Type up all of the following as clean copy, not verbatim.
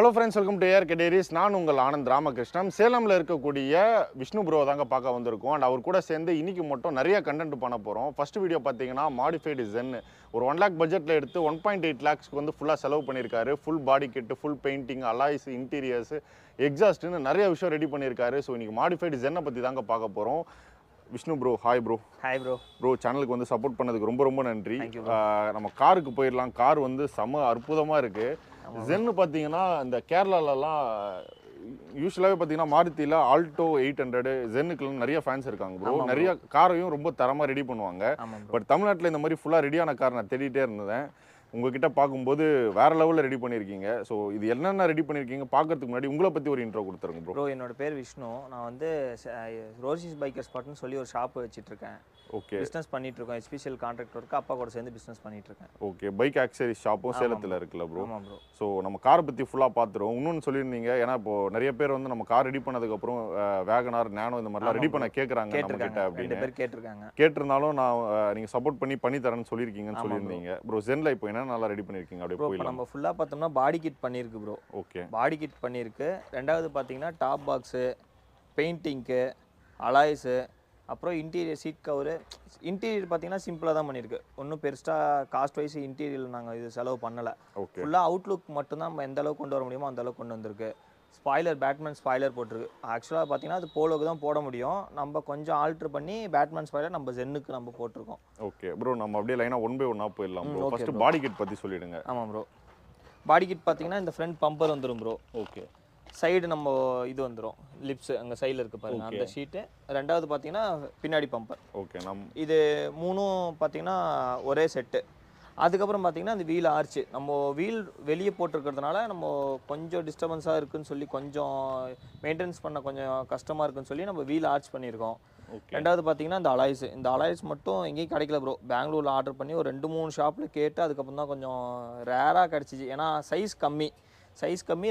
Hello friends, welcome to ARK Diaries. நான் உங்கள் ஆனந்த் ராமகிருஷ்ணன். சேலம்ல இருக்கக்கூடிய விஷ்ணு ப்ரோ தாங்க பார்க்க வந்திருக்கோம். அண்ட் அவர் கூட சேர்ந்து இன்னைக்கு மட்டும் நிறைய கண்டென்ட் பண்ண போறோம். ஃபர்ஸ்ட் வீடியோ பார்த்தீங்கன்னா மாடிஃபைடு ஜென் ஒரு 1 lakh பட்ஜெட்ல எடுத்து 1.8 lakhsக்கு வந்து ஃபுல்லா செலவு பண்ணியிருக்காரு. Full body kit, full painting, alloys, interiors, எக்ஸாஸ்ட்னு நிறைய விஷயம் ரெடி பண்ணியிருக்காரு. ஸோ இன்னைக்கு மாடிஃபைடு ஜென்னை பற்றி தாங்க பார்க்க போறோம். Vishnu bro, hi bro. Hi bro. Bro சேனலுக்கு வந்து சப்போர்ட் பண்ணதுக்கு ரொம்ப ரொம்ப நன்றி. நம்ம காருக்கு போயிடலாம். கார் வந்து செம அற்புதமாக இருக்குது. ஜென்னு பார்த்தீங்கன்னா இந்த கேரளாலலாம் யூஸ்வலாகவே பார்த்தீங்கன்னா மாருதியில் ஆல்டோ 800 ஜென்னுக்குலாம் நிறைய ஃபேன்ஸ் இருக்காங்க ப்ரோ. நிறைய காரையும் ரொம்ப தரமாக ரெடி பண்ணுவாங்க. பட் தமிழ்நாட்டில் இந்த மாதிரி ஃபுல்லாக ரெடியான கார் நான் தேடிட்டே இருந்தேன். உங்ககிட்ட பார்க்கும்போது வேற லெவலில் ரெடி பண்ணியிருக்கீங்க. ஸோ இது என்னென்ன ரெடி பண்ணியிருக்கீங்க பார்க்கறதுக்கு முன்னாடி உங்களை பற்றி ஒரு இன்ட்ரோ கொடுத்துருங்க ப்ரோ. என்னோட பேர் விஷ்ணு. நான் வந்து ரோசிஸ் பைக்கர் ஸ்பாட்னு சொல்லி ஒரு ஷாப் வச்சுட்டு இருக்கேன். ஓகே, பிஸ்னஸ் பண்ணிட்டு இருக்கோம். எஸ்பெஷல் கான்ட்ராக்டருக்கு அப்பா கூட சேர்ந்து பிஸ்னஸ் பண்ணிட்டு இருக்கேன். ஓகே, பைக் ஆக்சரிஸ் ஷாப்பும் சேலத்தில் இருக்குல்ல ப்ரோ? ஆமாம் ப்ரோ. ஸோ நம்ம காரை பற்றி ஃபுல்லாக பார்த்துருவோம். இன்னொன்று சொல்லியிருந்தீங்க, ஏன்னா இப்போ நிறைய பேர் வந்து நம்ம கார் ரெடி பண்ணதுக்கப்புறம் வேகனார், நேனோ இந்த மாதிரிலாம் ரெடி பண்ண கேட்குறாங்க நம்ம கிட்ட அப்படின்னு கேட்டிருந்தாலும் நான் நீங்கள் சப்போர்ட் பண்ணி தரேன்னு சொல்லியிருக்கீங்கன்னு சொல்லியிருந்தீங்க ப்ரோ. ஜென்ல இப்போ என்ன நல்லா ரெடி பண்ணியிருக்கீங்க அப்படியே போய் நம்ம ஃபுல்லாக பார்த்தோம்னா பாடி கிட் பண்ணியிருக்கு ப்ரோ. ஓகே, பாடி கிட் பண்ணியிருக்கு. ரெண்டாவது பார்த்தீங்கன்னா டாப் பாக்ஸு, பெயிண்டிங்க்கு, அலாய்ஸு, அப்புறம் இன்டீரியர் சீட் கவரு. இன்டீரியர் பார்த்தீங்கன்னா சிம்பிளாக தான் பண்ணியிருக்கு. ஒன்றும் பெருசாக காஸ்ட் வைஸ் இன்டீரியர் நாங்கள் இது செலவு பண்ணலை. ஃபுல்லாக அவுட்லுக் மட்டும்தான் நம்ம எந்த அளவுக்கு கொண்டு வர முடியுமோ அந்த அளவுக்கு கொண்டு வந்திருக்கு. ஸ்பாய்லர், பேட்மேன் ஸ்பாய்லர் போட்டிருக்கு. ஆக்சுவலாக பார்த்தீங்கன்னா அது போலோக்கு தான் போட முடியும். நம்ம கொஞ்சம் ஆல்ட்ரு பண்ணி பேட்மேன் ஸ்பாய்லர் நம்ம ஜென்னுக்கு நம்ம போட்டிருக்கோம். ஓகே ப்ரோ, நம்ம அப்படியே லைனாக 1 by 1 போயிடலாம் ப்ரோ. ஃபர்ஸ்ட் பாடி கிட் பற்றி சொல்லிடுங்க. ஆமாம் ப்ரோ. பாடி கிட் பார்த்தீங்கன்னா இந்த ஃப்ரண்ட் பம்பர் வந்துடும் ப்ரோ. ஓகே, சைடு நம்ம இது வந்துடும், லிப்ஸ் அங்கே சைடில் இருக்குது பாருங்க அந்த ஷீட்டு. ரெண்டாவது பார்த்தீங்கன்னா பின்னாடி பம்பர். ஓகே, இது மூணும் பார்த்தீங்கன்னா ஒரே செட்டு. அதுக்கப்புறம் பார்த்தீங்கன்னா அந்த வீல் ஆர்ச்சு நம்ம வீல் வெளியே போட்டிருக்கிறதுனால நம்ம கொஞ்சம் டிஸ்டர்பன்ஸாக இருக்குதுன்னு சொல்லி கொஞ்சம் மெயின்டெனன்ஸ் பண்ண கொஞ்சம் கஷ்டமாக இருக்குன்னு சொல்லி நம்ம வீல் ஆர்ச் பண்ணியிருக்கோம். ரெண்டாவது பார்த்தீங்கன்னா இந்த அலாய்ஸ். இந்த அலாய்ஸ் மட்டும் எங்கேயும் கிடைக்கல ப்ரோ. பெங்களூரில் ஆர்டர் பண்ணி ஒரு 2-3 ஷாப்பில் கேட்டு அதுக்கப்புறம் தான் கொஞ்சம் ரேராக கிடச்சிச்சு. ஏன்னா சைஸ் கம்மி.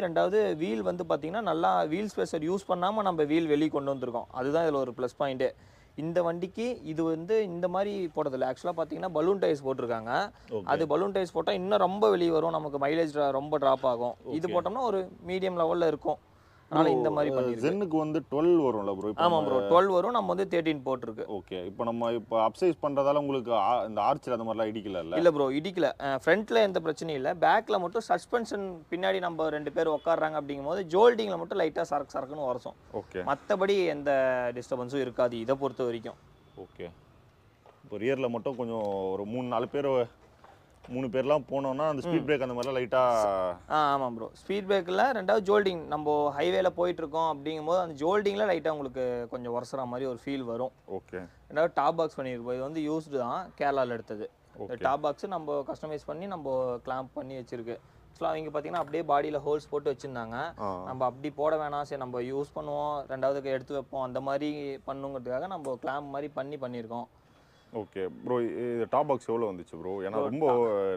ரெண்டாவது வீல் வந்து பார்த்தீங்கன்னா நல்லா வீல் ஸ்பேஸர் யூஸ் பண்ணாமல் நம்ம வீல் வெளியே கொண்டு வந்திருக்கோம். அதுதான் இதில் ஒரு ப்ளஸ் பாயிண்ட்டு. இந்த வண்டிக்கு இது வந்து இந்த மாதிரி போட்டதில்லை. ஆக்சுவலாக பார்த்தீங்கன்னா பலூன் டைஸ் போட்டிருக்காங்க. அது பலூன் டைஸ் போட்டால் இன்னும் ரொம்ப வெளியே வரும், நமக்கு மைலேஜ் ரொம்ப ட்ராப் ஆகும். இது போட்டோம்னா ஒரு மீடியம் லெவலில் இருக்கும். அதனால இந்த மாதிரி பண்ணிருக்கு. ஜென்னுக்கு வந்து 12 வரும்ல ப்ரோ? ஆமாம் ப்ரோ, 12 வரும். நம்ம வந்து 13 போட்டிருக்கு. ஓகே, இப்போ நம்ம அப்சைஸ் பண்ணுறதால உங்களுக்கு இந்த ஆர்ச்சில் அந்த மாதிரிலாம் இடிக்கல? இல்லை ப்ரோ, இடிக்கல. ஃப்ரண்ட்டில் எந்த பிரச்சனையும் இல்லை. பேக்கில் மட்டும் சஸ்பென்ஷன் பின்னாடி நம்ம 2 பேர் உட்காடுறாங்க அப்படிங்கும்போது ஜோல்டிங்கில் மட்டும் லைட்டாக சரக்குன்னு வரணும். ஓகே, மற்றபடி எந்த டிஸ்டர்பன்ஸும் இருக்காது இதை பொறுத்த வரைக்கும். ஓகே, இப்போ ரியரில் மட்டும் கொஞ்சம் ஒரு 3-4 பேர் 3 பேர்லாம் போனோம்னா அந்த ஸ்பீட் பிரேக் அந்த மாதிரிலாம் லைட்டாக. ஆமாம் ப்ரோ, ஸ்பீட் பிரேக்கில். ரெண்டாவது ஜோல்டிங், நம்ம ஹைவேல போயிட்டுருக்கோம் அப்படிங்கும்போது அந்த ஜோல்டிங்கில் லைட்டாக உங்களுக்கு கொஞ்சம் உரசுற மாதிரி ஒரு ஃபீல் வரும். ஓகே, ரெண்டாவது டாப் பாக்ஸ் பண்ணியிருக்கோம். இது வந்து யூஸ்டு தான், கேரளாவில் எடுத்தது. இந்த டாப் பாக்ஸு நம்ம கஸ்டமைஸ் பண்ணி நம்ம கிளாம்ப் பண்ணி வச்சிருக்கு. ஆக்சுவலாக அவங்க பார்த்தீங்கன்னா அப்படியே பாடியில் ஹோல்ஸ் போட்டு வச்சுருந்தாங்க. நம்ம அப்படி போட வேணாம், சரி நம்ம யூஸ் பண்ணுவோம், ரெண்டாவதுக்கு எடுத்து வைப்போம், அந்த மாதிரி பண்ணுங்கிறதுக்காக நம்ம கிளாம்ப் மாதிரி பண்ணியிருக்கோம். ஓகே ப்ரோ, இது டாப் பாக்ஸ் எவ்வளோ வந்துச்சு ப்ரோ? ஏன்னா ரொம்ப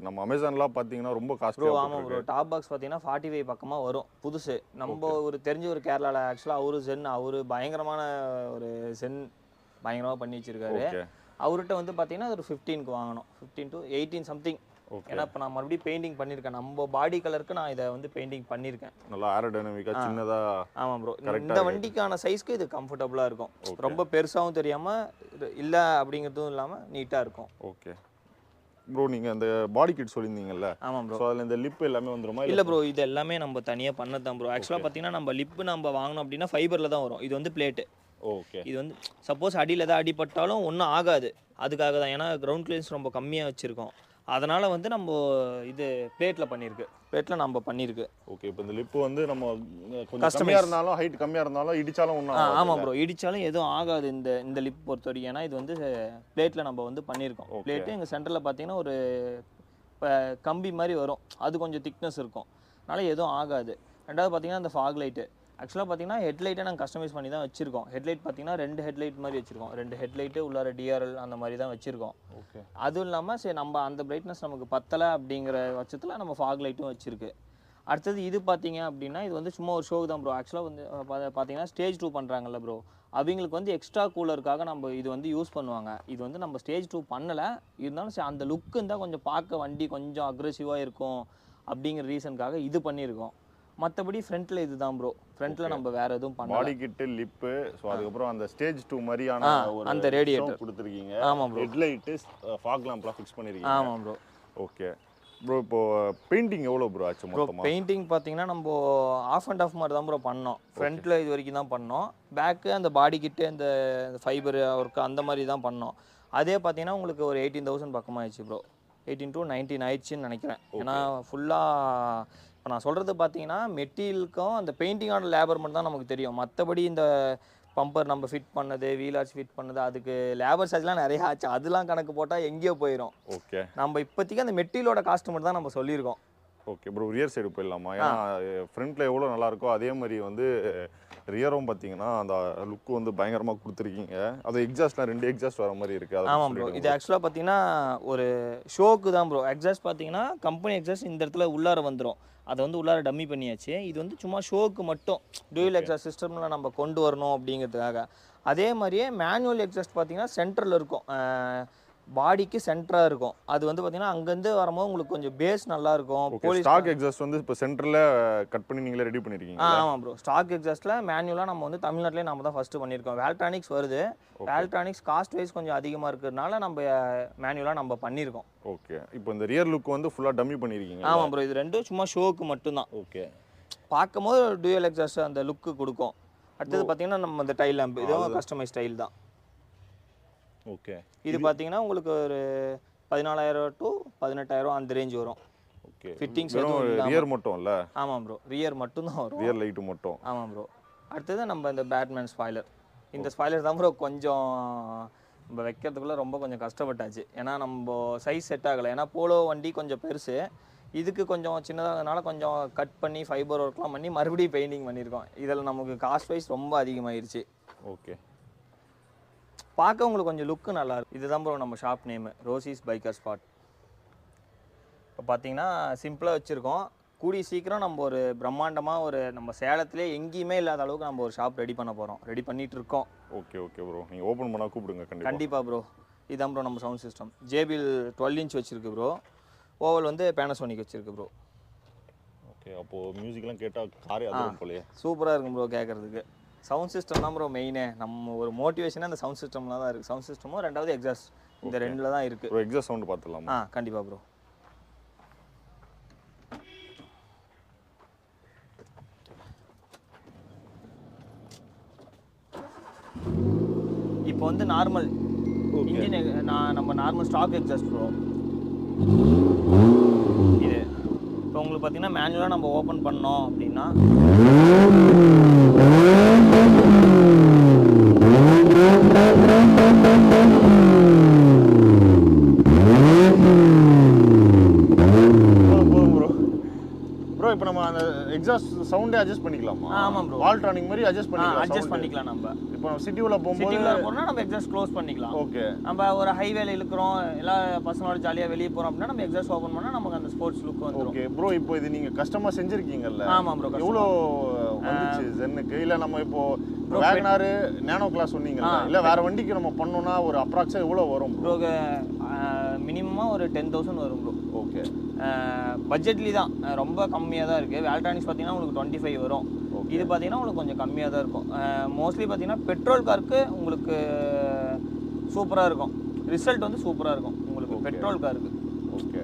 நம்ம அமேசான்லாம் பார்த்தீங்கன்னா ரொம்ப காஸ்ட்லி ப்ரோ. ஆமாம் ப்ரோ, டாப் பாக்ஸ் பார்த்தீங்கன்னா 45 பக்கமாக வரும் புதுசு. நம்ம ஒரு தெரிஞ்ச ஒரு கேரளாவில் ஆக்சுவலாக அவரு ஜென், அவரு பயங்கரமான ஒரு ஜென் பயங்கரமாக பண்ணி வச்சிருக்காரு. அவர்கிட்ட வந்து பார்த்தீங்கன்னா ஒரு 15க்கு வாங்கணும், 15 to 18 சம்திங். ஏன்னா இப்போ நான் மறுபடியும் பெயிண்டிங் பண்ணியிருக்கேன். நம்ம பாடி கலருக்கு நான் இதை வந்து பெயிண்டிங் பண்ணியிருக்கேன். நல்லா ஏரோடைனமிக்காக சின்னதாக. ஆமாம் ப்ரோ, இந்த வண்டிக்கான சைஸ்க்கு இது கம்ஃபர்டபுளாக இருக்கும். ரொம்ப பெருசாகவும் தெரியாமல் இல்லை அப்படிங்கிறதும் இல்லாமல் நீட்டாக இருக்கும். ஓகே ப்ரோ, நீங்கள் அந்த பாடி கிட் சொல்லியிருந்தீங்கல்ல? ஆமாம் ப்ரோ. ஸோ அதில் இந்த லிப் எல்லாமே வந்துருமா? இல்லை ப்ரோ, இது எல்லாமே நம்ம தனியாக பண்ணது தான் ப்ரோ. ஆக்சுவலாக பார்த்தீங்கன்னா நம்ம லிப்பு நம்ம வாங்கினோம் அப்படின்னா ஃபைபரில் தான் வரும். இது வந்து பிளேட்டு. ஓகே, இது வந்து சப்போஸ் அடியில் ஏதாவது அடிப்பட்டாலும் ஒன்றும் ஆகாது. அதுக்காக தான், ஏன்னா கிரவுண்ட் கிளியரன்ஸ் ரொம்ப கம்மியாக வச்சுருக்கோம். அதனால் வந்து நம்ம இது பிளேட்டில் பண்ணியிருக்கு. ஓகே, இப்போ இந்த லிப்பு வந்து நம்ம கொஞ்சம் கம்மியாக இருந்தாலும், ஹைட் கம்மியாக இருந்தாலும் இடித்தாலும் ஒன்றும். ஆமாம் ப்ரோ, இடித்தாலும் எதுவும் ஆகாது இந்த லிப் பொறுத்த வரைக்கும். ஏன்னா இது வந்து பிளேட்டில் நம்ம வந்து பண்ணியிருக்கோம். பிளேட்டு எங்கள் சென்டரில் பார்த்தீங்கன்னா ஒரு கம்பி மாதிரி வரும், அது கொஞ்சம் திக்னஸ் இருக்கும், அதனால் எதுவும் ஆகாது. ரெண்டாவது பார்த்தீங்கன்னா இந்த ஃபாக் லைட்டு. ஆக்சுவலாக பார்த்தீங்கன்னா ஹெட்லைட்டை நாங்கள் கஸ்டமைஸ் பண்ணி தான் வச்சுருக்கோம். ஹெட்லைட் பார்த்தீங்கன்னா 2 ஹெட்லைட் மாதிரி வச்சுருக்கோம். 2 ஹெட்லைட்டு உள்ளார டிஆர்எல் அந்த மாதிரி தான் வச்சுருக்கோம். ஓகே, அதுவும் இல்லாமல் சரி நம்ம அந்த பிரைட்னஸ் நமக்கு பத்தலை அப்படிங்கிற பட்சத்தில் நம்ம ஃபாக் லைட்டும் வச்சுருக்கு. அடுத்தது இது பார்த்தீங்க அப்படின்னா இது வந்து சும்மா ஒரு ஷோக்கு தான் ப்ரோ. ஆக்சுவலாக வந்து பார்த்தீங்கன்னா ஸ்டேஜ் 2 பண்ணுறாங்கல்ல ப்ரோ, அவங்களுக்கு வந்து எக்ஸ்ட்ரா கூலருக்காக நம்ம இது வந்து யூஸ் பண்ணுவாங்க. இது வந்து நம்ம ஸ்டேஜ் 2 பண்ணலை, இருந்தாலும் சரி அந்த லுக்கு இருந்தால் கொஞ்சம் பார்க்க வண்டி கொஞ்சம் அக்ரெசிவாக இருக்கும் அப்படிங்கிற ரீசனுக்காக இது பண்ணியிருக்கோம். மற்றபடி ஃப்ரண்ட்டில் இதுதான் ப்ரோ. ஃப்ரண்ட்டில் நம்ம வேறு எதுவும் பண்ணல. பாடி கிட்டு லிப்பு, ஸோ அதுக்கப்புறம் அந்த ஸ்டேஜ் 2 மாதிரியான ஒரு அந்த ரேடியேட்டர் கொடுத்துருக்கீங்க. ஆமாம் ப்ரோ. ஹெட்லைட்டு, ஃபாக் லேம்ப்லாம் ஃபிக்ஸ் பண்ணியிருக்கீங்க. ஆமாம் ப்ரோ. Okay bro. இப்போ பெயிண்டிங் எவ்வளோ ப்ரோ ஆச்சு மொத்தமாக? பெயிண்டிங் பார்த்தீங்கன்னா நம்ம ஆஃப் அண்ட் ஆஃப் மாதிரி தான் ப்ரோ பண்ணோம். ஃப்ரண்ட்டில் இது வரைக்கும் தான் பண்ணோம். பேக்கு அந்த பாடி கிட்டு அந்த ஃபைபர் ஒர்க்கு அந்த மாதிரி தான் பண்ணோம். அதே பார்த்தீங்கன்னா உங்களுக்கு ஒரு 18,000 பக்கமாக ஆயிடுச்சு ப்ரோ. 18 to 19 ஆயிடுச்சுன்னு நினைக்கிறேன். ஏன்னா ஃபுல்லாக இப்போ நான் சொல்கிறது பார்த்தீங்கன்னா மெட்டீரியலுக்கும் அந்த பெயிண்டிங்கான லேபர் மட்டும் தான் நமக்கு தெரியும். மற்றபடி இந்த பம்பர் நம்ம ஃபிட் பண்ணது, வீல் ஆர்ச் ஃபிட் பண்ணது, அதுக்கு லேபர் சார்ஜ்லாம் நிறைய ஆச்சு. அதெல்லாம் கணக்கு போட்டால் எங்கேயோ போயிடும். ஓகே. நம்ம இப்போதைக்கு அந்த மெட்டீரியலோட காஸ்ட் மட்டும் தான் நம்ம சொல்லியிருக்கோம். Okay bro. ரியர் சைடு போயிடலாமா? ஏன்னா ஃப்ரண்ட்டில் எவ்வளோ நல்லா இருக்கோ அதே மாதிரி வந்து ரியரும் பார்த்தீங்கன்னா அந்த லுக்கு வந்து பயங்கரமாக கொடுத்துருக்கீங்க. அது எக்ஸாஸ்ட்லாம் 2 எக்ஸாஸ்ட் வர மாதிரி இருக்குது. ஆமாம் ப்ரோ. இது ஆக்சுவலாக பார்த்தீங்கன்னா ஒரு ஷோக்கு தான் ப்ரோ. எக்ஸாஸ்ட் பார்த்தீங்கன்னா கம்பெனி எக்ஸாஸ்ட் இந்த இடத்துல உள்ளார வந்துடும். அதை வந்து உள்ளார டம்மி பண்ணியாச்சு. இது வந்து சும்மா ஷோக்கு மட்டும் டூயல் எக்ஸாஸ்ட் சிஸ்டமில் நம்ம கொண்டு வரணும் அப்படிங்கிறதுக்காக. அதே மாதிரியே மேனுவல் எக்ஸாஸ்ட் பார்த்தீங்கன்னா சென்டரில் இருக்கும், பாடிக்கு சென்டராக இருக்கும். அது வந்து பார்த்தீங்கன்னா அங்கேருந்து வரும்போது உங்களுக்கு கொஞ்சம் பேஸ் நல்லா இருக்கும். போலீஸ் ஸ்டாக் எக்ஸாஸ்ட் வந்து இப்போ சென்டரில் கட் பண்ணி நீங்களே ரெடி பண்ணியிருக்கீங்க. ஆமாம் ப்ரோ. ஸ்டாக் எக்ஸாஸ்ட்டில் மேனுவலாக நம்ம வந்து தமிழ்நாட்டிலே நம்ம தான் ஃபஸ்ட்டு பண்ணியிருக்கோம். வேல்ட்ரானிக்ஸ் வருது. வேல்ட்ரானிக்ஸ் காஸ்ட் வைஸ் கொஞ்சம் அதிகமாக இருக்கிறதுனால நம்ம மேனுவலாக நம்ம பண்ணியிருக்கோம். ஓகே. இப்போ இந்த ரியர் லுக் வந்து ஃபுல்லாக டம்மி பண்ணியிருக்கீங்க. ஆமாம் ப்ரோ. இது ரெண்டும் சும்மா ஷோக்கு மட்டும்தான். ஓகே. பார்க்கும்போது டூயல் எக்ஸாஸ்ட் அந்த லுக்கு கொடுக்கும். அடுத்தது பார்த்தீங்கன்னா நம்ம இந்த டைல் லேம்ப் இதுவும் கஸ்டமைஸ் டைல் தான். ஓகே. இது பார்த்தீங்கன்னா உங்களுக்கு ஒரு 14,000 to 18,000 அந்த ரேஞ்ச் வரும். ஓகே. ஃபிட்டிங்ஸ் ரியர் மட்டும் இல்ல? ஆமாம் ப்ரோ. ரியர் மட்டும் தான் வரும். ரியர் லைட் மட்டும். ஆமாம் ப்ரோ. அடுத்தது நம்ம இந்த பேட்மேன் ஸ்பாய்லர். இந்த ஸ்பாய்லர் தான் ப்ரோ கொஞ்சம் நம்ம வைக்கிறதுக்குள்ள ரொம்ப கொஞ்சம் கஷ்டப்பட்டாச்சு. ஏன்னா நம்ம சைஸ் செட் ஆகலை. ஏன்னா போலோ வண்டி கொஞ்சம் பெருசு, இதுக்கு கொஞ்சம் சின்னதாகனால கொஞ்சம் கட் பண்ணி ஃபைபர் ஒர்க்லாம் பண்ணி மறுபடியும் பெயிண்டிங் பண்ணியிருக்கோம். இதில் நமக்கு காஸ்ட் வைஸ் ரொம்ப அதிகமாகிருச்சு. ஓகே. பார்க்க உங்களுக்கு கொஞ்சம் லுக்கு நல்லா இருக்கும். இதுதான் ப்ரோ நம்ம ஷாப் நேமு, ரோசிஸ் பைக்கர் ஸ்பாட். இப்போ பார்த்தீங்கன்னா சிம்பிளாக வச்சுருக்கோம். கூடிய சீக்கிரம் நம்ம ஒரு பிரம்மாண்டமாக ஒரு நம்ம சேலத்திலே எங்கேயுமே இல்லாத அளவுக்கு நம்ம ஒரு ஷாப் ரெடி பண்ண போகிறோம். ரெடி பண்ணிகிட்டு இருக்கோம். Okay okay bro. நீங்கள் ஓப்பன் பண்ணால் கூப்பிடுங்க. கண்டிப்பாக ப்ரோ. இதுதான் ப்ரோ நம்ம சவுண்ட் சிஸ்டம். JBL 12 inch வச்சுருக்கு ப்ரோ. ஓவல் வந்து பேனசோனிக் வச்சுருக்கு ப்ரோ. ஓகே. அப்போது மியூசிக்லாம் கேட்டால் காரே அதுவும் போலையே. சூப்பராக இருக்கும் ப்ரோ கேட்குறதுக்கு. சவுண்ட் சிஸ்டம் தான் ப்ரோ மெயினே. நம்ம ஒரு மோட்டிவேஷனாக அந்த சவுண்ட் சிஸ்டமில் தான் இருக்குது. சவுண்ட் சிஸ்டமும் ரெண்டாவது எக்ஸாஸ்ட், இந்த ரெண்டில் தான் இருக்குது. ப்ரோ எக்ஸாஸ்ட் சவுண்டு பார்த்துடலாமா? கண்டிப்பாக ப்ரோ. இப்போ வந்து நார்மல் இன்ஜின் நம்ம நார்மல் ஸ்டாக் எக்ஸாஸ்ட் ப்ரோ. இது இப்போ உங்களுக்கு பார்த்தீங்கன்னா மேனுவலாக நம்ம ஓப்பன் பண்ணோம் அப்படின்னா இப்போ நம்ம அந்த எக்ஸாஸ்ட் சவுண்டே அட்ஜஸ்ட் பண்ணிக்கலாமா? ஆமாம் ப்ரோ. வால்ட்ரானிக் மாதிரி அட்ஜஸ்ட் பண்ணிக்கலாம் நம்ம. இப்போ சிட்டிக்குள்ள போகும்போது போனா நம்ம எக்ஸாஸ்ட் க்ளோஸ் பண்ணிக்கலாம். ஓகே. நம்ம ஒரு ஹைவேல இழுக்கிறோம், எல்லா பசங்களோட ஜாலியா வெளிய போறோம் அப்படினா நம்ம எக்ஸாஸ்ட் ஓபன் பண்ணா நமக்கு அந்த ஸ்போர்ட்ஸ் லுக் வந்துரும். Okay bro. இப்போ இது நீங்க கஸ்டமா செஞ்சிருக்கீங்கல்ல? ஆமா ப்ரோ. எவ்வளோ வந்துச்சு ஜென்னுக்கு? இல்ல நம்ம இப்போ வேகனார் நானோ கிளாஸ் சொன்னீங்கல்ல, இல்ல வேற வண்டிக்கு நம்ம பண்ணோம்னா ஒரு அப்ராக்ஸா எவ்வளவு வரும் ப்ரோ? மினிமமா ஒரு 10,000 வரும் ப்ரோ. ஓகே. பட்ஜெட்லி தான், ரொம்ப கம்மியாக தான் இருக்குது. வேல்ட்ரானிக்ஸ் பார்த்தீங்கன்னா உங்களுக்கு 25 வரும். இது பார்த்தீங்கன்னா உங்களுக்கு கொஞ்சம் கம்மியாக தான் இருக்கும். மோஸ்ட்லி பார்த்தீங்கன்னா பெட்ரோல் காருக்கு உங்களுக்கு சூப்பராக இருக்கும். ரிசல்ட் வந்து சூப்பராக இருக்கும் உங்களுக்கு பெட்ரோல் காருக்கு. ஓகே.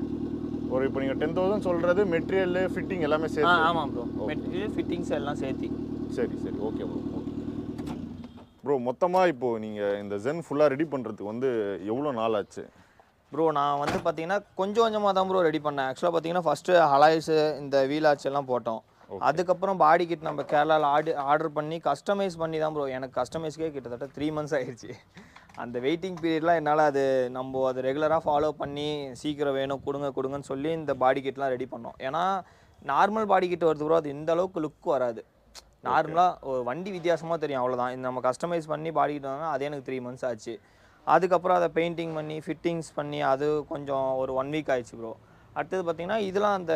ஒரு இப்போ நீங்கள் 10,000 சொல்கிறது மெட்டீரியல் ஃபிட்டிங் எல்லாமே சேர்த்து? ஆமாம் ப்ரோ. மெட்டீரியல் ஃபிட்டிங்ஸ் எல்லாம் சேர்த்து. சரி சரி. Okay bro. ப்ரோ மொத்தமாக இப்போது நீங்கள் இந்த ஜென் ஃபுல்லாக ரெடி பண்ணுறதுக்கு வந்து எவ்வளோ நாள் ஆச்சு ப்ரோ? நான் வந்து பார்த்தீங்கன்னா கொஞ்சம் கொஞ்சமாக தான் ப்ரோ ரெடி பண்ணேன். ஆக்சுவலாக பார்த்தீங்கன்னா ஃபஸ்ட்டு அலாய்ஸு இந்த வீல் ஆர்ச் எல்லாம் போட்டோம். அதுக்கப்புறம் பாடி கிட் நம்ம கேரளாவில் ஆர்டர் பண்ணி கஸ்டமைஸ் பண்ணி தான் ப்ரோ. எனக்கு கஸ்டமைஸ்க்கே கிட்டத்தட்ட 3 months ஆயிடுச்சு. அந்த வெயிட்டிங் பீரியட்லாம் என்னால் அது நம்ம அது ரெகுலராக ஃபாலோ பண்ணி சீக்கிரம் வேணும் கொடுங்கன்னு சொல்லி இந்த பாடி கிட்லாம் ரெடி பண்ணோம். ஏன்னா நார்மல் பாடி கிட் வருது ப்ரோ, அது இந்த அளவுக்கு லுக் வராது. நார்மலாக ஒரு வண்டி வித்தியாசமாக தெரியும், அவ்வளோதான். இந்த நம்ம கஸ்டமைஸ் பண்ணி பாடி கிட் வந்தால் அதே எனக்கு 3 months ஆச்சு. அதுக்கப்புறம் அதை பெயிண்டிங் பண்ணி ஃபிட்டிங்ஸ் பண்ணி அது கொஞ்சம் ஒரு 1 week ஆயிடுச்சு ப்ரோ. அடுத்தது பார்த்தீங்கன்னா இதெல்லாம் அந்த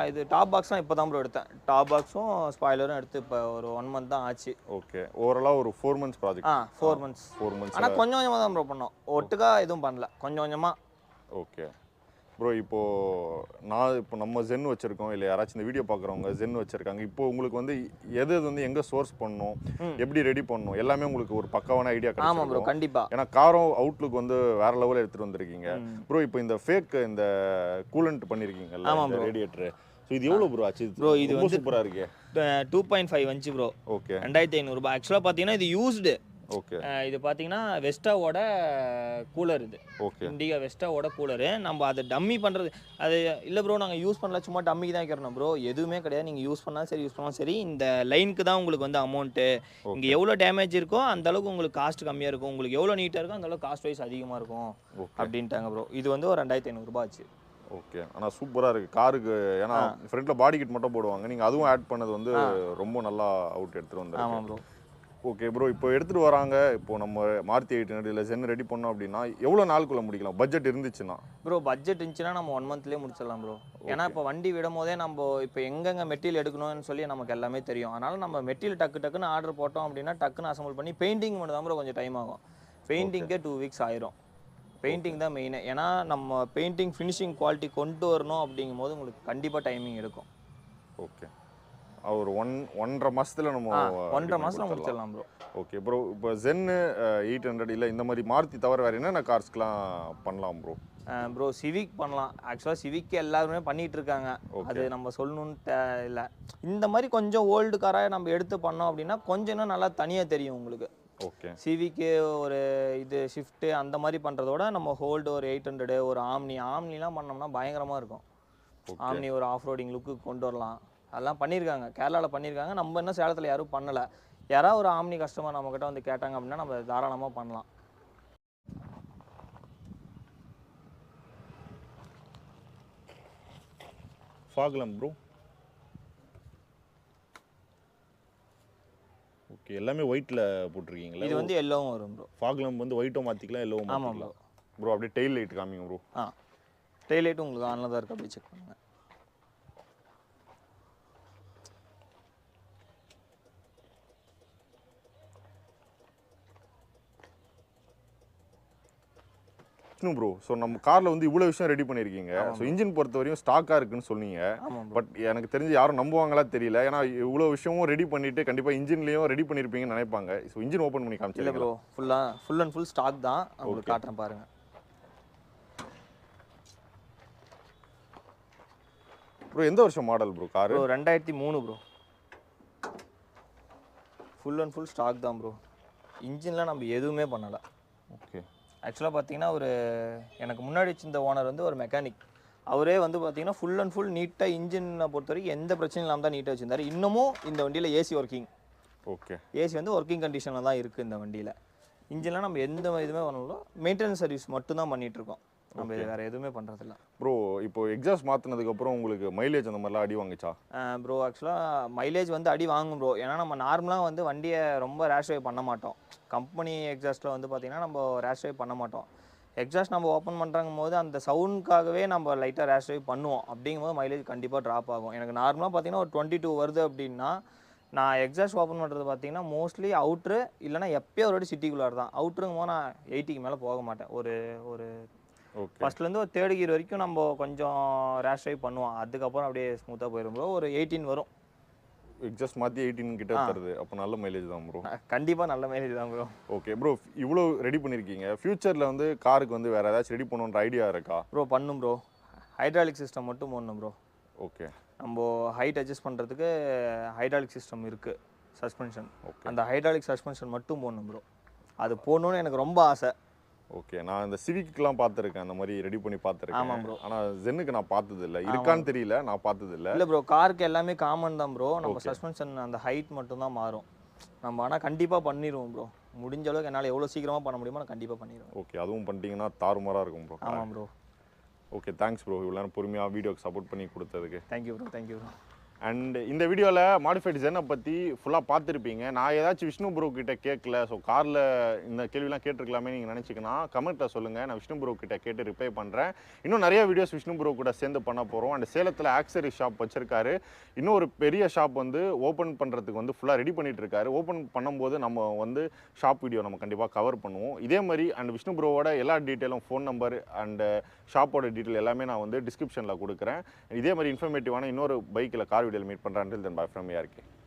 இது டாப் பாக்ஸ்லாம் இப்போ தான் ப்ரோ எடுத்தேன். டாப் பாக்ஸும் ஸ்பாய்லரும் எடுத்து இப்போ ஒரு 1 month தான் ஆச்சு. ஓகே. ஓவராலாக ஒரு 4 months ப்ராஜெக்ட். 4 months. ஆனால் கொஞ்சம் கொஞ்சமாக தான் ப்ரோ பண்ணோம். ஒட்டுக்கா எதுவும் பண்ணல, கொஞ்சம் கொஞ்சமாக. ஓகே. ப்ரோ இப்போ நம்ம ஜென் வச்சிருக்கோம் இல்லை யாராச்சும் இந்த வீடியோ பார்க்குறவங்க ஜென் வச்சிருக்காங்க. இப்போ உங்களுக்கு வந்து எது வந்து எங்கே சோர்ஸ் பண்ணணும், எப்படி ரெடி பண்ணணும் எல்லாமே உங்களுக்கு ஒரு பக்காவான ஐடியா ஆமாம் ப்ரோ கிடைக்கும். கண்டிப்பாக. ஏன்னா காரம் அவுட்லுக் வந்து வேற லெவலில் எடுத்துகிட்டு வந்திருக்கீங்க ப்ரோ. இப்போ இந்த ஃபேக் இந்த கூலண்ட் பண்ணியிருக்கீங்கல்ல இந்த ரேடியேட்டர், ஸோ இது எவ்வளோ ப்ரோ ஆச்சு ப்ரோ? இது வந்து சூப்பராக இருக்கே. 2.5 வந்துச்சு ப்ரோ. ஓகே, 2500 ஆக்சுவலாக பார்த்தீங்கன்னா இது யூஸ்டு. ஓகே, இது பார்த்தீங்கன்னா வெஸ்டாவோட கூலர். இது ஓகே, இண்டிகா வெஸ்டாவோட கூலரு. நம்ம அதை டம்மி பண்ணுறது அது இல்லை ப்ரோ. நாங்கள் யூஸ் பண்ணல, சும்மா டம்மிக்கு தான் வைக்கிறோம் ப்ரோ. எதுவுமே கிடையாது. நீங்கள் யூஸ் பண்ணாலும் சரி யூஸ் பண்ணாலும் சரி இந்த லைனுக்கு தான் உங்களுக்கு வந்து அமௌண்ட்டு. இங்கே எவ்வளோ டேமேஜ் இருக்கோ அந்த அளவுக்கு உங்களுக்கு காஸ்ட் கம்மியாக இருக்கும். உங்களுக்கு எவ்வளோ நீட்டாக இருக்கோ அந்த அளவுக்கு காஸ்ட் வைஸ் அதிகமாக இருக்கும் அப்படின்ட்டாங்க ப்ரோ. இது வந்து ஒரு 2500 ஆச்சு. ஓகே, ஆனால் சூப்பராக இருக்குது காருக்கு. ஏன்னா ஃப்ரண்ட்டில் பாடி கிட் மட்டும் போடுவாங்க, நீங்கள் அதுவும் ஆட் பண்ணது வந்து ரொம்ப நல்லா அவுட் எடுத்துகிட்டு வந்தாங்க. ஆமாம் ப்ரோ. ஓகே ப்ரோ, இப்போ எடுத்துகிட்டு வராங்க. இப்போ நம்ம மாருதி 800 இல்லை ஜென் ரெடி பண்ணோம் அப்படின்னா எவ்வளோ நாளுக்குள்ளே முடிக்கலாம் பட்ஜெட் இருந்துச்சுன்னா? ப்ரோ பட்ஜெட் இருந்துச்சுன்னா நம்ம 1 மந்த்லேயே முடிச்சிடலாம் ப்ரோ. ஏன்னா இப்போ வண்டி விடும் போதே நம்ம இப்போ எங்கெங்கே மெட்டீரியல் எடுக்கணும்னு சொல்லி நமக்கு எல்லாமே தெரியும். அதனால் நம்ம மெட்டீரியல் டக்குன்னு ஆர்டர் போட்டோம் அப்படின்னா டக்குன்னு அசம்பிள் பண்ணி பெயிண்டிங் மட்டும் தான் ப்ரோ கொஞ்சம் டைம் ஆகும். பெயிண்டிங்கே 2 வீக்ஸ் ஆயிரும். பெயிண்டிங் தான் மெயின். ஏன்னா நம்ம பெயிண்டிங் ஃபினிஷிங் குவாலிட்டி கொண்டு வரணும் அப்படிங்கும் போது உங்களுக்கு கண்டிப்பாக டைமிங் எடுக்கும். ஓகே, ஒரு 1.5 மாதத்தில் நம்ம 1.5 மாதத்தில் முடிச்சிடலாம் ப்ரோ. ஓகே ப்ரோ, இப்போ ஜென்னு 800 இல்லை இந்த மாதிரி மாருதி தவிர வேறு என்னென்ன கார்ஸ்க்கெலாம் பண்ணலாம் ப்ரோ? ப்ரோ சிவிக் பண்ணலாம். ஆக்சுவலாக சிவிக் எல்லாருமே பண்ணிகிட்டு இருக்காங்க. அது நம்ம சொல்லணுன்ட்டு இல்லை. இந்த மாதிரி கொஞ்சம் ஓல்டு காராக நம்ம எடுத்து பண்ணோம் அப்படின்னா கொஞ்சம் இன்னும் நல்லா தனியாக தெரியும் உங்களுக்கு. ஓகே, சிவிக்கு ஒரு இது ஷிஃப்ட்டு அந்த மாதிரி பண்ணுறதோட நம்ம ஹோல்டு ஒரு 800 ஒரு ஆம்னிலாம் பண்ணோம்னா பயங்கரமாக இருக்கும். ஆம்னி ஒரு ஆஃப் ரோடிங் லுக்கு கொண்டு வரலாம். அதெல்லாம் பண்ணியிருக்காங்க, கேரளாவில் பண்ணியிருக்காங்க. நம்ம இன்னும் சேலத்தில் யாரும் பண்ணலை. யாராவது ஒரு ஆம்னி கஸ்டமர் நம்மக்கிட்ட வந்து கேட்டாங்க அப்படின்னா நம்ம தாராளமாக பண்ணலாம். Fog lamp bro. ஓகே, எல்லாமே ஒயிட்டில் போட்டிருக்கீங்களா? இது வந்து எல்லோவும் வரும் ப்ரோ. ஃபாக் லேம்ப் வந்து ஒயிட்டும் மாற்றிக்கலாம், எல்லோவும் மாற்றிக்கலாம். ப்ரோ அப்படியே டெயில் லைட் காமிங்க ப்ரோ. டெயில் லைட்டும் உங்களுக்கு ஆனில் தான் இருக்குது, அப்படியே செக் பண்ணுங்கள். ப்ரோ, ஸோ நம்ம காரில் வந்து இவ்வளோ விஷயம் ரெடி பண்ணியிருக்கீங்க. ஸோ இன்ஜின் பொறுத்த வரையும் ஸ்டாக்காக இருக்குன்னு சொன்னீங்க. பட் எனக்கு தெரிஞ்சு யாரும் நம்புவாங்களா தெரியல. ஏன்னா இவ்வளோ விஷயமும் ரெடி பண்ணிட்டு கண்டிப்பாக இன்ஜின்லேயும் ரெடி பண்ணியிருப்பீங்கன்னு நினைப்பாங்க. ஸோ இன்ஜின் ஓப்பன் பண்ணி காமிச்சிല്ല bro. Full and full stock தான். உங்களுக்கு காட்டுறேன் பாருங்கள். ப்ரோ எந்த வருஷம் model bro car? 2003 bro. Full and full stock தான் ப்ரோ. இன்ஜின்லாம் நம்ம எதுவுமே பண்ணலை. ஓகே, ஆக்சுவலாக பார்த்தீங்கன்னா எனக்கு முன்னாடி இந்த ஓனர் வந்து ஒரு மெக்கானிக். அவரே வந்து பார்த்தீங்கன்னா ஃபுல் அண்ட் ஃபுல் நீட்டாக இன்ஜினை பொறுத்த வரைக்கும் எந்த பிரச்சனையும் இல்லாமல் தான் நீட்டாக வச்சுருந்தார். இன்னமும் இந்த வண்டியில் ஏசி ஒர்க்கிங். ஓகே, ஏசி வந்து ஒர்க்கிங் கண்டிஷனில் தான் இருக்குது இந்த வண்டியில். இன்ஜின்லாம் நம்ம எந்த இதுவுமே பண்ணல, மெயின்டெனன்ஸ் சர்வீஸ் மட்டும் தான் பண்ணிகிட்ருக்கோம். நம்ம வேறு எதுவுமே பண்ணுறதில்ல ப்ரோ. இப்போ எக்ஸாஸ்ட் மாற்றினதுக்கப்புறம் உங்களுக்கு மைலேஜ் அந்த மாதிரிலாம் அடி வாங்குச்சா? ப்ரோ ஆக்சுவலாக மைலேஜ் வந்து அடி வாங்கும் ப்ரோ. ஏன்னா நம்ம நார்மலாக வந்து வண்டியை ரொம்ப ரேஷ் ட்ரைவ் பண்ண மாட்டோம். கம்பெனி எக்ஸாஸ்ட்டில் வந்து பார்த்திங்கன்னா நம்ம ரேஷ் ட்ரைவ் பண்ண மாட்டோம். எக்ஸாஸ்ட் நம்ம ஓப்பன் பண்ணுறாங்கும் போது அந்த சவுண்டுக்காகவே நம்ம லைட்டாக ரேஷ் ட்ரைவ் பண்ணுவோம். அப்படிங்கும்போது மைலேஜ் கண்டிப்பாக ட்ராப் ஆகும். எனக்கு நார்மலாக பார்த்தீங்கன்னா ஒரு 22 வருது அப்படின்னா நான் எக்ஸாஸ்ட் ஓப்பன் பண்ணுறது பார்த்தீங்கன்னா மோஸ்ட்லி அவுட்ரு இல்லைனா எப்போயோ ஒரு சிட்டிக்குள்ளார் தான். அவுட்ருங்கும் போது நான் 80க்கு மேலே போக மாட்டேன். ஒரு ஃபர்ஸ்ட்லேருந்து ஒரு 3rd கியர் வரைக்கும் நம்ம கொஞ்சம் ரேஷ் ட்ரைவ் பண்ணுவோம். அதுக்கப்புறம் அப்படியே ஸ்மூத்தாக போயிடும் ப்ரோ. ஒரு 18 வரும். எக்ஸாஸ்ட் மாற்றி 18 கிட்ட தருது. அப்போ நல்ல மைலேஜ் தான் ப்ரோ. கண்டிப்பாக நல்ல மைலேஜ் தான் ப்ரோ. ஓகே ப்ரோ, இவ்வளோ ரெடி பண்ணியிருக்கீங்க. ஃபியூச்சரில் வந்து காருக்கு வந்து வேறு ஏதாச்சும் ரெடி பண்ணணுன்ற ஐடியா இருக்கா? ப்ரோ பண்ணும் ப்ரோ. ஹைட்ராலிக் சிஸ்டம் மட்டும் போடணும் ப்ரோ. ஓகே, நம்ம ஹைட் அட்ஜஸ்ட் பண்ணுறதுக்கு ஹைட்ராலிக் சிஸ்டம் இருக்குது, சஸ்பென்ஷன். அந்த ஹைட்ராலிக் சஸ்பென்ஷன் மட்டும் போடணும் ப்ரோ. அது போடணுன்னு எனக்கு ரொம்ப ஆசை. ஓகே, நான் இந்த சிவிக்லாம் பார்த்துருக்கேன், அந்த மாதிரி ரெடி பண்ணி பார்த்துருக்கேன். ஆமாம் ப்ரோ. ஆனால் ஜென்னுக்கு நான் பார்த்ததில்லை, இருக்கான்னு தெரியல, நான் பார்த்ததில்லை. இல்லை ப்ரோ, காருக்கு எல்லாமே காமன் தான் ப்ரோ. நம்ம சஸ்பென்ஷன் அந்த ஹைட் மட்டும் தான் மாறும். நம்ம ஆனால் கண்டிப்பாக பண்ணிடுவோம் ப்ரோ. முடிஞ்ச அளவுக்கு என்னால் எவ்வளோ சீக்கிரமாக பண்ண முடியுமோ நான் கண்டிப்பாக பண்ணிடுவேன். ஓகே, அதுவும் பண்ணிட்டீங்கன்னா தாறுமாறாக இருக்கும் ப்ரோ. ஆமாம் ப்ரோ. Okay, thanks bro. இவ்வளோ நேரம் பொறுமையாக வீடியோக்கு சப்போர்ட் பண்ணி கொடுத்ததுக்கு. Thank you bro. அண்ட் இந்த வீடியோவில் மாடிஃபைட் ஜென்னை பற்றி ஃபுல்லாக பார்த்துருப்பீங்க. நான் ஏதாச்சும் விஷ்ணு ப்ரோ கிட்ட கேட்கல, ஸோ காரில் இந்த கேள்விலாம் கேட்டிருக்கலாமே நீங்கள் நினச்சிங்கன்னா கமெண்ட்டில் சொல்லுங்கள். நான் விஷ்ணு ப்ரோ கிட்ட கேட்டு ரிப்ளை பண்ணுறேன். இன்னும் நிறைய வீடியோஸ் விஷ்ணு ப்ரோ கூட சேர்ந்து பண்ண போகிறோம். அண்ட் சேலத்தில் ஆக்சரி ஷாப் வச்சிருக்காரு. இன்னும் ஒரு பெரிய ஷாப் வந்து ஓப்பன் பண்ணுறதுக்கு வந்து ஃபுல்லாக ரெடி பண்ணிட்டு இருக்காரு. ஓப்பன் பண்ணும்போது நம்ம வந்து ஷாப் வீடியோ நம்ம கண்டிப்பாக கவர் பண்ணுவோம். இதே மாதிரி அண்ட் விஷ்ணு ப்ரோவோட எல்லா டீட்டெயிலும், ஃபோன் நம்பர் அண்ட் ஷாப்போட டீட்டெயில் எல்லாமே நான் வந்து டிஸ்கிரிப்ஷனில் கொடுக்குறேன். இதே மாதிரி இன்ஃபர்மேட்டிவான இன்னொரு பைக்கில் கார் வீடியோவில் மீட் பண்ணுறேன். Until then, bye from ARK.